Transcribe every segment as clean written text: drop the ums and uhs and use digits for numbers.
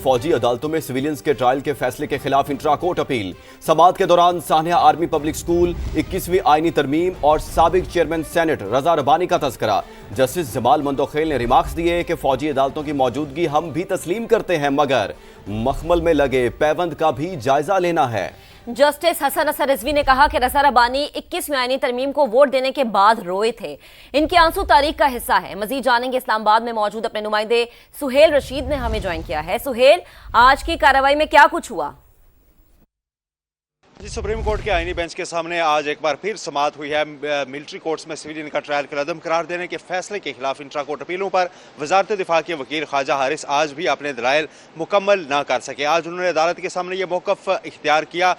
फौजी अदालतों में सिविलियंस के ट्रायल के फैसले के खिलाफ इंट्रा कोर्ट अपील। समाअत के दौरान सानिया आर्मी पब्लिक स्कूल, 21वीं आईनी तरमीम और साबिक चेयरमैन सेनेट रजा रबानी का तस्करा। जस्टिस जमाल मंदोखेल ने रिमार्क्स दिए कि फौजी अदालतों की मौजूदगी हम भी तस्लीम करते हैं, मगर मखमल में लगे पैबंद का भी जायजा लेना है। जस्टिस हसन असर रिजवी ने कहा कि रजा रबानी 21वीं आईनी तरमीम को वोट देने के बाद रोए थे। इनके आंसू तारीख का हिस्सा है। मजीद जानेंगे, इस्लामाबाद में मौजूद अपने नुमाइंदे सुहेल रशीद ने हमें ज्वाइन किया है। सुहेल, आज की कार्रवाई में क्या कुछ हुआ? जी, सुप्रीम कोर्ट के आईनी बेंच के सामने आज एक बार फिर समाअत हुई है। मिलिट्री कोर्ट्स में सिविलियन का ट्रायल कलअदम करार देने के फैसले के खिलाफ इंट्रा कोर्ट अपीलों पर वजारत दिफा के वकील ख्वाजा हारिस आज भी अपने दलाइल मुकम्मल ना कर सके। आज उन्होंने अदालत के सामने ये मौक़िफ़ इख्तियार किया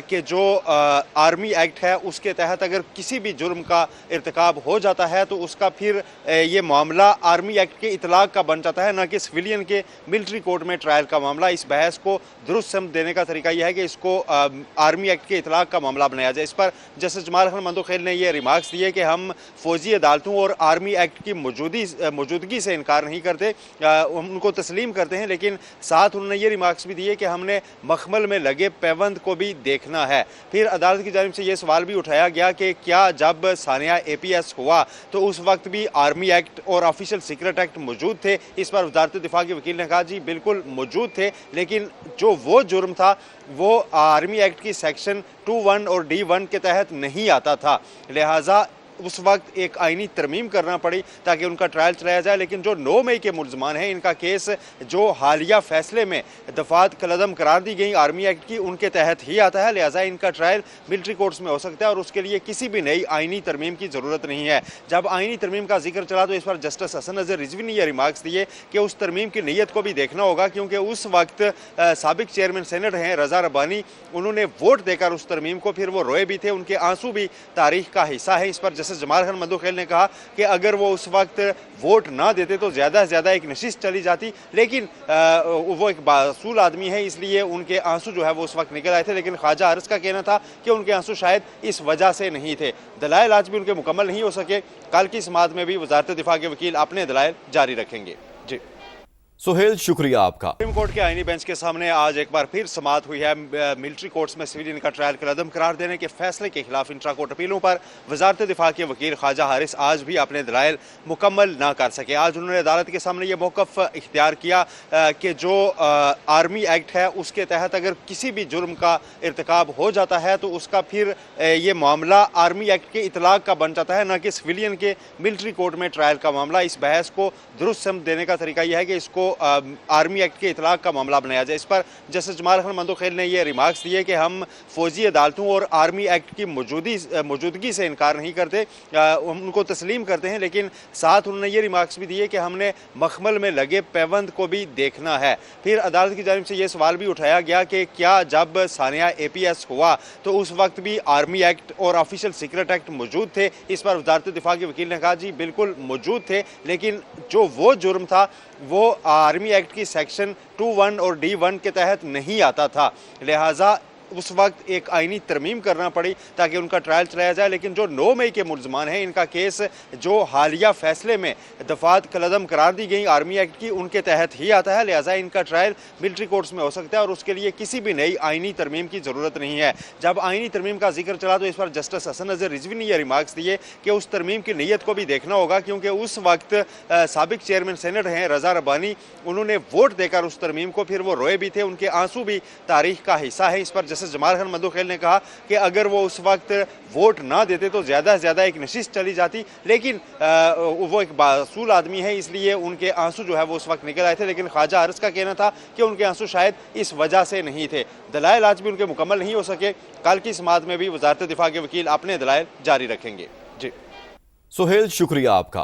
कि जो आर्मी एक्ट है उसके तहत अगर किसी भी जुर्म का इर्तिकाब हो जाता है तो उसका फिर ये मामला आर्मी एक्ट के इतलाक़ का बन जाता है, ना कि सिविलियन के मिलिट्री कोर्ट में ट्रायल का मामला। इस बहस को दुरुस्त समझ देने का तरीका यह है कि इसको आर्मी एक्ट के इतलाक़ का मामला बनाया जाए। इस पर जस्टिस जमाल मंदोखेल ने यह रिमार्क्स दिए कि हम फौजी अदालतों और आर्मी एक्ट की मौजूदगी से इनकार नहीं करते, उनको तस्लीम करते हैं, लेकिन साथ उन्होंने ये रिमार्क्स भी दिए कि हमने मखमल में लगे पैबंद को भी देखना है। फिर अदालत की जानिब से ये सवाल भी उठाया गया कि क्या जब सानिया APS हुआ तो उस वक्त भी आर्मी एक्ट और ऑफिशियल सीक्रेट एक्ट मौजूद थे? इस पर वजारत दिफा के वकील ने कहा जी बिल्कुल मौजूद थे, लेकिन जो वो जुर्म था वो आर्मी एक्ट की सेक्शन 2(1) और D(1) के तहत नहीं आता था, लिहाजा उस वक्त एक आईनी तरमीम करना पड़ी ताकि उनका ट्रायल चलाया जाए। लेकिन जो 9 मई के मुलजमान हैं, इनका केस जो हालिया फैसले में दफात कलअदम करार दी गई आर्मी एक्ट की उनके तहत ही आता है, लिहाजा इनका ट्रायल मिलिट्री कोर्ट्स में हो सकता है और उसके लिए किसी भी नई आईनी तरमीम की ज़रूरत नहीं है। जब आईनी तरमीम का जिक्र चला तो इस पर जस्टिस हसन असर रिजवी ने यह रिमार्क्स दिए कि उस तरमीम की नीयत को भी देखना होगा, क्योंकि उस वक्त साबिक चेयरमैन सेनेट हैं रजा रबानी, उन्होंने वोट देकर उस तरमीम को फिर वो रोए भी थे, उनके आंसू भी तारीख का हिस्सा है। इस पर जस्टिस जमाल मंदोखेल ने कहा कि अगर वो उस वक्त वोट ना देते तो ज़्यादा से ज़्यादा एक नशिस्त चली जाती, लेकिन वो एक बासूल आदमी है, इसलिए उनके आंसू जो है वो उस वक्त निकल आए थे। लेकिन ख्वाजा हारिस का कहना था कि उनके आंसू शायद इस वजह से नहीं थे। दलाइल आज भी उनके मुकम्मल नहीं हो सके। कल की समाअत में भी वजारत दिफा के वकील अपने दलाइल जारी रखेंगे। जी सुहेल, शुक्रिया आपका। सुप्रीम कोर्ट के आईनी बेंच के सामने आज एक बार फिर समाअत हुई है। मिलिट्री कोर्ट्स में सिविलियन का ट्रायल कलअदम करार देने के फैसले के खिलाफ इंट्रा कोर्ट अपीलों पर वजारत दिफा के वकील ख्वाजा हारिस आज भी अपने दलाइल मुकम्मल ना कर सके। आज उन्होंने अदालत के सामने ये मौक़िफ़ इख्तियार किया कि जो आर्मी एक्ट है उसके तहत अगर किसी भी जुर्म का इर्तिकाब हो जाता है तो उसका फिर ये मामला आर्मी एक्ट के इतलाक़ का बन जाता है, ना कि सिविलियन के मिलिट्री कोर्ट में ट्रायल का मामला। इस बहस को दुरुस्त समझ देने का तरीका यह है कि इसको आर्मी एक्ट के इतलाक़ का मामला बनाया जाए। इस पर जस्टिस जमाल मंदोखेल ने यह रिमार्क्स दिए कि हम फौजी अदालतों और आर्मी एक्ट की मौजूदगी से इनकार नहीं करते, उनको तस्लीम करते हैं, लेकिन साथ उन्होंने ये रिमार्क्स भी दिए कि हमने मखमल में लगे पैबंद को भी देखना है। फिर अदालत की जानिब से ये सवाल भी उठाया गया कि क्या जब सानिया APS हुआ तो उस वक्त भी आर्मी एक्ट और ऑफिशियल सीक्रेट एक्ट मौजूद थे? इस पर वजारत दिफा के वकील ने कहा जी बिल्कुल मौजूद थे, लेकिन जो वो जुर्म था वो आर्मी एक्ट की सेक्शन 2(1) और D(1) के तहत नहीं आता था, लिहाजा उस वक्त एक आईनी तरमीम करना पड़ी ताकि उनका ट्रायल चलाया जाए। लेकिन जो 9 मई के मुलजमान हैं, इनका केस जो हालिया फैसले में दफात कलअदम करार दी गई आर्मी एक्ट की उनके तहत ही आता है, लिहाजा इनका ट्रायल मिलिट्री कोर्ट्स में हो सकता है और उसके लिए किसी भी नई आईनी तरमीम की ज़रूरत नहीं है। जब आईनी तरमीम का जिक्र चला तो इस पर जस्टिस हसन असर रिजवी ने यह रिमार्क्स दिए कि उस तरमीम की नीयत को भी देखना होगा, क्योंकि उस वक्त साबिक चेयरमैन सेनेट हैं रजा रबानी, उन्होंने वोट देकर उस तरमीम को फिर वो रोए भी थे, उनके आंसू भी तारीख का हिस्सा है। इस पर जस्टिस जमाल मंदोखेल ने कहा कि अगर वो उस वक्त वोट ना देते तो ज़्यादा से ज़्यादा एक नशिस्त चली जाती, लेकिन वो एक बासूल आदमी है, इसलिए उनके आंसू जो है वो उस वक्त निकल आए थे। लेकिन ख्वाजा हारिस का कहना था कि उनके आंसू शायद इस वजह से नहीं थे। दलाइल आज भी उनके मुकम्मल नहीं हो सके। कल की समाअत में भी वजारत दिफा के वकील अपने दलाइल जारी रखेंगे। जी सुहेल, शुक्रिया आपका।